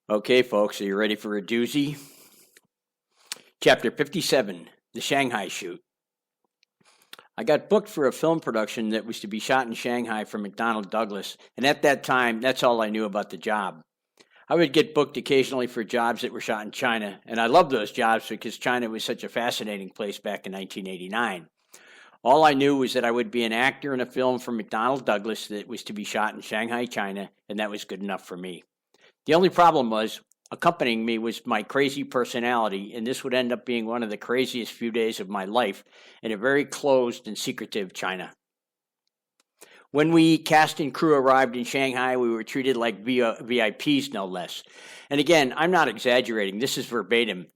Okay, folks, are you ready for a doozy? Chapter 57, The Shanghai Shoot. I got booked for a film production that was to be shot in Shanghai for McDonnell Douglas, and at that time, that's all I knew about the job. I would get booked occasionally for jobs that were shot in China, and I loved those jobs because China was such a fascinating place back in 1989. All I knew was that I would be an actor in a film for McDonnell Douglas that was to be shot in Shanghai, China, and that was good enough for me. The only problem was, accompanying me was my crazy personality, and this would end up being one of the craziest few days of my life in a very closed and secretive China. When we, cast and crew, arrived in Shanghai, we were treated like VIPs, no less. And again, I'm not exaggerating, this is verbatim.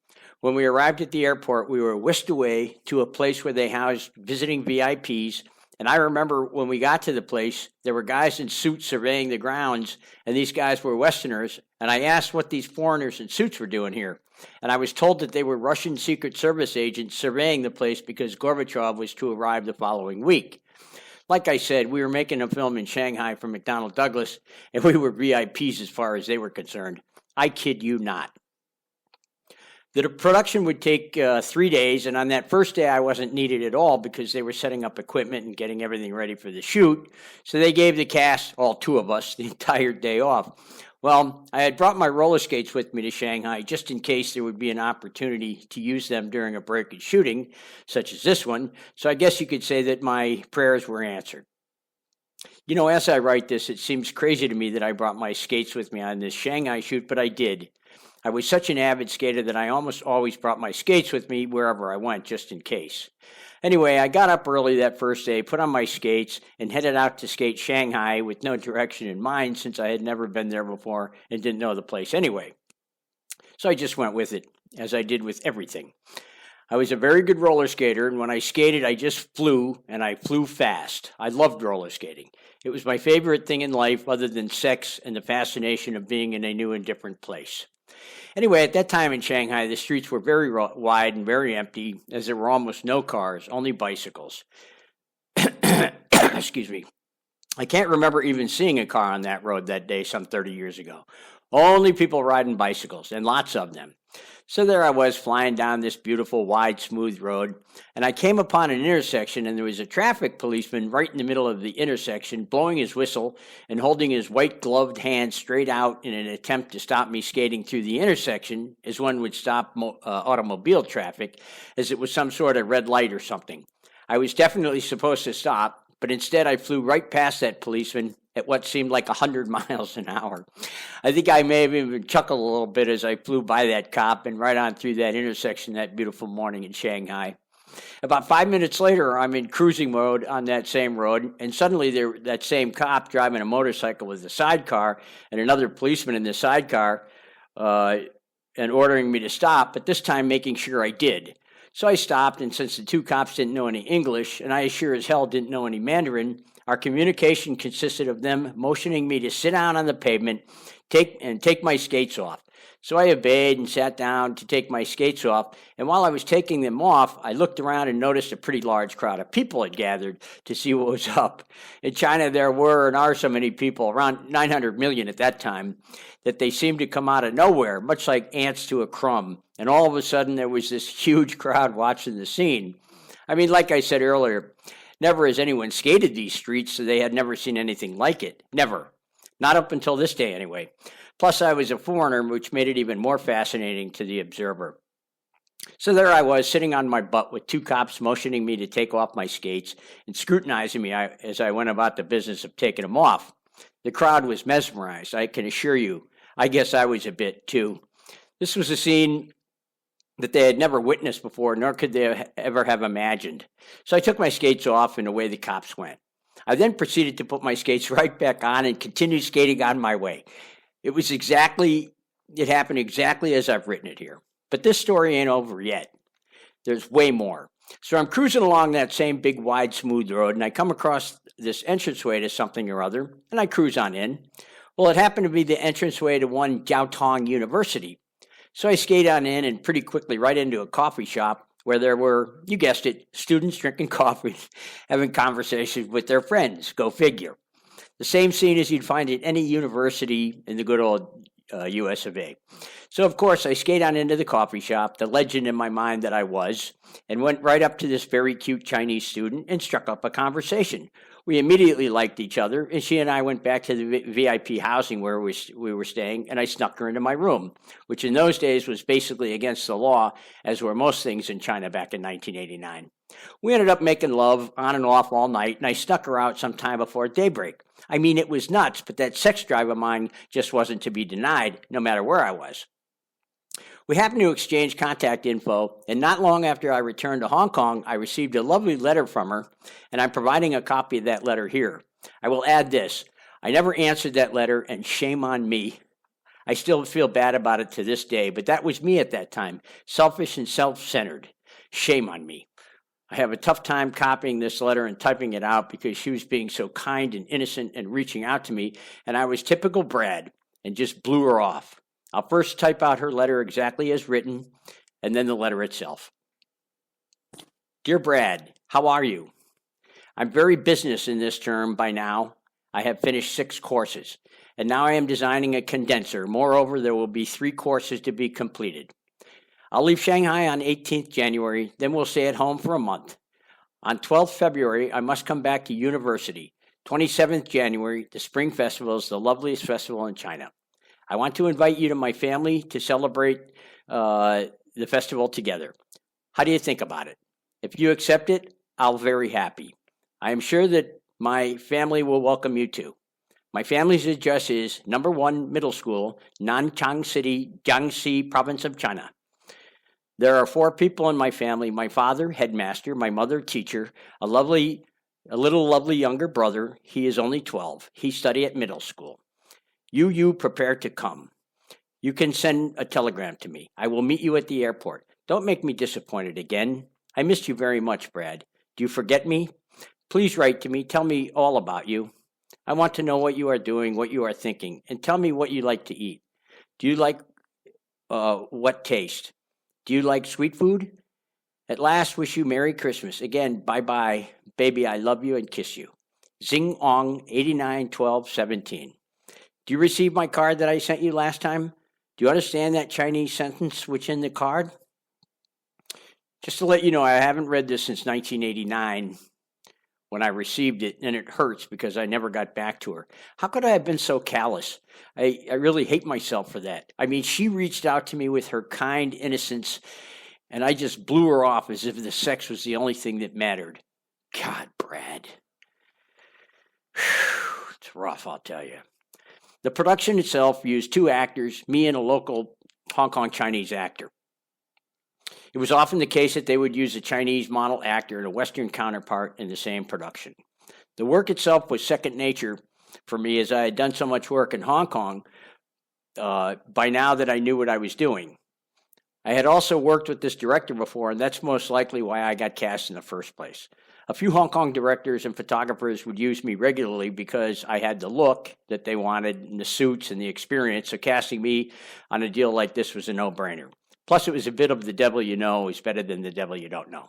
When we arrived at the airport, we were whisked away to a place where they housed visiting VIPs. And I remember when we got to the place, there were guys in suits surveying the grounds, and these guys were Westerners. And I asked what these foreigners in suits were doing here. And I was told that they were Russian Secret Service agents surveying the place because Gorbachev was to arrive the following week. Like I said, we were making a film in Shanghai for McDonnell Douglas, and we were VIPs as far as they were concerned. I kid you not. The production would take 3 days, and on that first day I wasn't needed at all because they were setting up equipment and getting everything ready for the shoot. So they gave the cast, all two of us, the entire day off. Well, I had brought my roller skates with me to Shanghai just in case there would be an opportunity to use them during a break in shooting, such as this one, so I guess you could say that my prayers were answered. You know, as I write this, it seems crazy to me that I brought my skates with me on this Shanghai shoot, but I did. I was such an avid skater that I almost always brought my skates with me wherever I went, just in case. Anyway, I got up early that first day, put on my skates, and headed out to skate Shanghai with no direction in mind since I had never been there before and didn't know the place anyway. So I just went with it, as I did with everything. I was a very good roller skater, and when I skated, I just flew, and I flew fast. I loved roller skating. It was my favorite thing in life other than sex and the fascination of being in a new and different place. Anyway, at that time in Shanghai, the streets were very wide and very empty, as there were almost no cars, only bicycles. Excuse me. I can't remember even seeing a car on that road that day some 30 years ago. Only people riding bicycles, and lots of them. So there I was flying down this beautiful, wide, smooth road, and I came upon an intersection, and there was a traffic policeman right in the middle of the intersection, blowing his whistle and holding his white-gloved hand straight out in an attempt to stop me skating through the intersection, as one would stop automobile traffic, as it was some sort of red light or something. I was definitely supposed to stop, but instead I flew right past that policeman at what seemed like 100 miles an hour. I think I may have even chuckled a little bit as I flew by that cop and right on through that intersection that beautiful morning in Shanghai. About 5 minutes later, I'm in cruising mode on that same road, and suddenly that same cop driving a motorcycle with a sidecar and another policeman in the sidecar and ordering me to stop, but this time making sure I did. So I stopped, and since the two cops didn't know any English, and I sure as hell didn't know any Mandarin, our communication consisted of them motioning me to sit down on the pavement, take my skates off. So I obeyed and sat down to take my skates off, and while I was taking them off, I looked around and noticed a pretty large crowd of people had gathered to see what was up. In China, there were and are so many people, around 900 million at that time, that they seemed to come out of nowhere, much like ants to a crumb. And all of a sudden, there was this huge crowd watching the scene. I mean, like I said earlier, never has anyone skated these streets, so they had never seen anything like it. Never. Not up until this day, anyway. Plus, I was a foreigner, which made it even more fascinating to the observer. So there I was, sitting on my butt with two cops motioning me to take off my skates and scrutinizing me as I went about the business of taking them off. The crowd was mesmerized, I can assure you. I guess I was a bit, too. This was a scene that they had never witnessed before, nor could they ever have imagined. So I took my skates off, and away the cops went. I then proceeded to put my skates right back on and continued skating on my way. It happened exactly as I've written it here. But this story ain't over yet. There's way more. So I'm cruising along that same big, wide, smooth road, and I come across this entranceway to something or other, and I cruise on in. Well, it happened to be the entranceway to one Jiaotong University. So I skate on in and pretty quickly right into a coffee shop where there were, you guessed it, students drinking coffee, having conversations with their friends. Go figure. The same scene as you'd find at any university in the good old US of A. So, of course, I skate on into the coffee shop, the legend in my mind that I was, and went right up to this very cute Chinese student and struck up a conversation. We immediately liked each other, and she and I went back to the VIP housing where we were staying, and I snuck her into my room, which in those days was basically against the law, as were most things in China back in 1989. We ended up making love on and off all night, and I snuck her out sometime before daybreak. I mean, it was nuts, but that sex drive of mine just wasn't to be denied, no matter where I was. We happened to exchange contact info, and not long after I returned to Hong Kong, I received a lovely letter from her, and I'm providing a copy of that letter here. I will add this. I never answered that letter, and shame on me. I still feel bad about it to this day, but that was me at that time, selfish and self-centered. Shame on me. I have a tough time copying this letter and typing it out because she was being so kind and innocent and reaching out to me, and I was typical Brad and just blew her off. I'll first type out her letter exactly as written, and then the letter itself. Dear Brad, how are you? I'm very business in this term by now. I have finished 6 courses, and now I am designing a condenser. Moreover, there will be 3 courses to be completed. I'll leave Shanghai on 18th January, then we'll stay at home for a month. On 12th February, I must come back to university. 27th January, the Spring Festival is the loveliest festival in China. I want to invite you to my family to celebrate the festival together. How do you think about it? If you accept it, I'll be very happy. I am sure that my family will welcome you too. My family's address is number 1 Middle School, Nanchang City, Jiangxi Province of China. There are 4 people in my family: my father, headmaster; my mother, teacher; a little lovely younger brother. He is only 12. He studies at middle school. You prepare to come. You can send a telegram to me. I will meet you at the airport. Don't make me disappointed again. I missed you very much, Brad. Do you forget me? Please write to me. Tell me all about you. I want to know what you are doing, what you are thinking, and tell me what you like to eat. Do you like what taste? Do you like sweet food? At last, wish you Merry Christmas. Again, bye-bye. Baby, I love you and kiss you. Xing Ong, 891217. Do you receive my card that I sent you last time? Do you understand that Chinese sentence which in the card? Just to let you know, I haven't read this since 1989 when I received it, and it hurts because I never got back to her. How could I have been so callous? I really hate myself for that. I mean, she reached out to me with her kind innocence, and I just blew her off as if the sex was the only thing that mattered. God, Brad. It's rough, I'll tell you. The production itself used 2 actors, me and a local Hong Kong Chinese actor. It was often the case that they would use a Chinese model actor and a Western counterpart in the same production. The work itself was second nature for me, as I had done so much work in Hong Kong by now that I knew what I was doing. I had also worked with this director before, and that's most likely why I got cast in the first place. A few Hong Kong directors and photographers would use me regularly because I had the look that they wanted and the suits and the experience, so casting me on a deal like this was a no-brainer. Plus, it was a bit of the devil you know is better than the devil you don't know.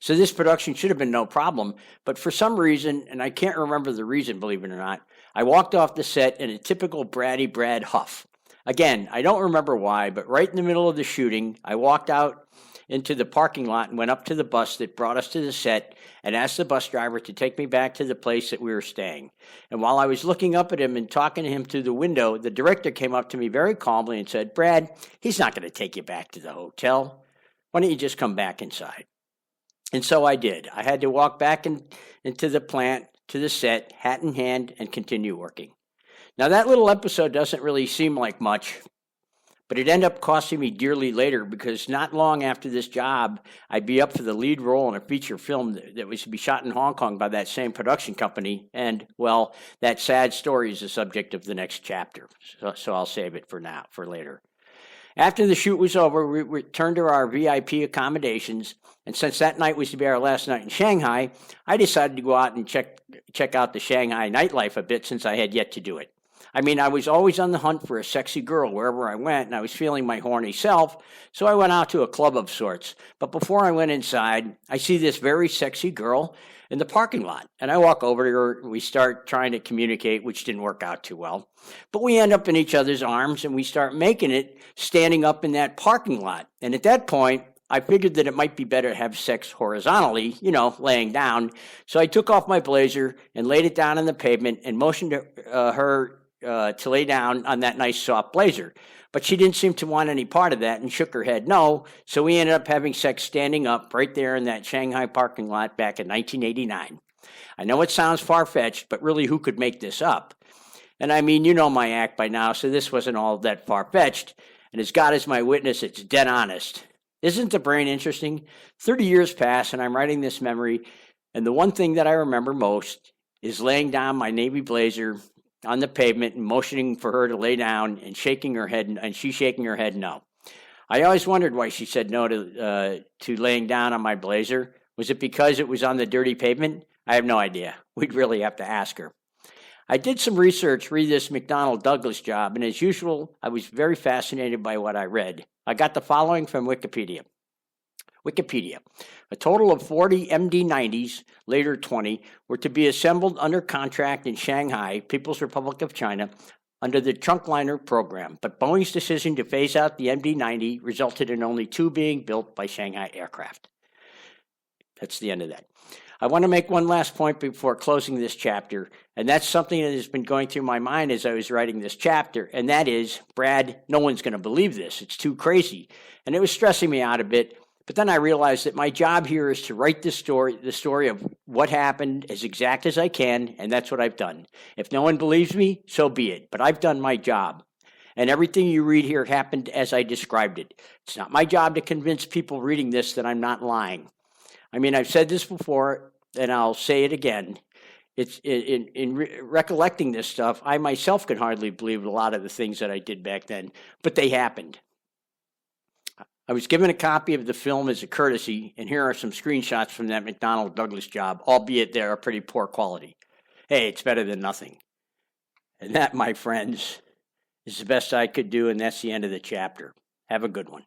So this production should have been no problem, but for some reason, and I can't remember the reason, believe it or not, I walked off the set in a typical bratty Brad huff. Again, I don't remember why, but right in the middle of the shooting, I walked out into the parking lot and went up to the bus that brought us to the set and asked the bus driver to take me back to the place that we were staying. And while I was looking up at him and talking to him through the window, the director came up to me very calmly and said, "Brad, he's not going to take you back to the hotel. Why don't you just come back inside?" And so I did. I had to walk back into the plant, to the set, hat in hand, and continue working. Now, that little episode doesn't really seem like much, but it ended up costing me dearly later because not long after this job, I'd be up for the lead role in a feature film that was to be shot in Hong Kong by that same production company. And, well, that sad story is the subject of the next chapter. So I'll save it for now, for later. After the shoot was over, we returned to our VIP accommodations. And since that night was to be our last night in Shanghai, I decided to go out and check out the Shanghai nightlife a bit since I had yet to do it. I mean, I was always on the hunt for a sexy girl wherever I went, and I was feeling my horny self, so I went out to a club of sorts. But before I went inside, I see this very sexy girl in the parking lot, and I walk over to her, and we start trying to communicate, which didn't work out too well. But we end up in each other's arms, and we start making it standing up in that parking lot. And at that point, I figured that it might be better to have sex horizontally, laying down. So I took off my blazer and laid it down on the pavement and motioned her to lay down on that nice soft blazer. But she didn't seem to want any part of that and shook her head no. So we ended up having sex standing up right there in that Shanghai parking lot back in 1989. I know it sounds far-fetched, but really who could make this up? And I mean, you know my act by now, so this wasn't all that far-fetched. And as God is my witness, it's dead honest. Isn't the brain interesting? 30 years pass, and I'm writing this memory, and the one thing that I remember most is laying down my navy blazer on the pavement and motioning for her to lay down and shaking her head, and she shaking her head no. I always wondered why she said no to laying down on my blazer. Was it because it was on the dirty pavement? I have no idea. We'd really have to ask her. I did some research, read this McDonnell Douglas job, and as usual, I was very fascinated by what I read. I got the following from Wikipedia. A total of 40 MD-90s, later 20, were to be assembled under contract in Shanghai, People's Republic of China, under the Trunkliner program. But Boeing's decision to phase out the MD-90 resulted in only 2 being built by Shanghai Aircraft. That's the end of that. I want to make one last point before closing this chapter, and that's something that has been going through my mind as I was writing this chapter, and that is, Brad, no one's going to believe this. It's too crazy. And it was stressing me out a bit, but then I realized that my job here is to write this story, the story of what happened as exact as I can, and that's what I've done. If no one believes me, so be it, but I've done my job. And everything you read here happened as I described it. It's not my job to convince people reading this that I'm not lying. I mean, I've said this before, and I'll say it again. It's recollecting this stuff, I myself can hardly believe a lot of the things that I did back then, but they happened. I was given a copy of the film as a courtesy, and here are some screenshots from that McDonnell Douglas job, albeit they are pretty poor quality. Hey, it's better than nothing. And that, my friends, is the best I could do, and that's the end of the chapter. Have a good one.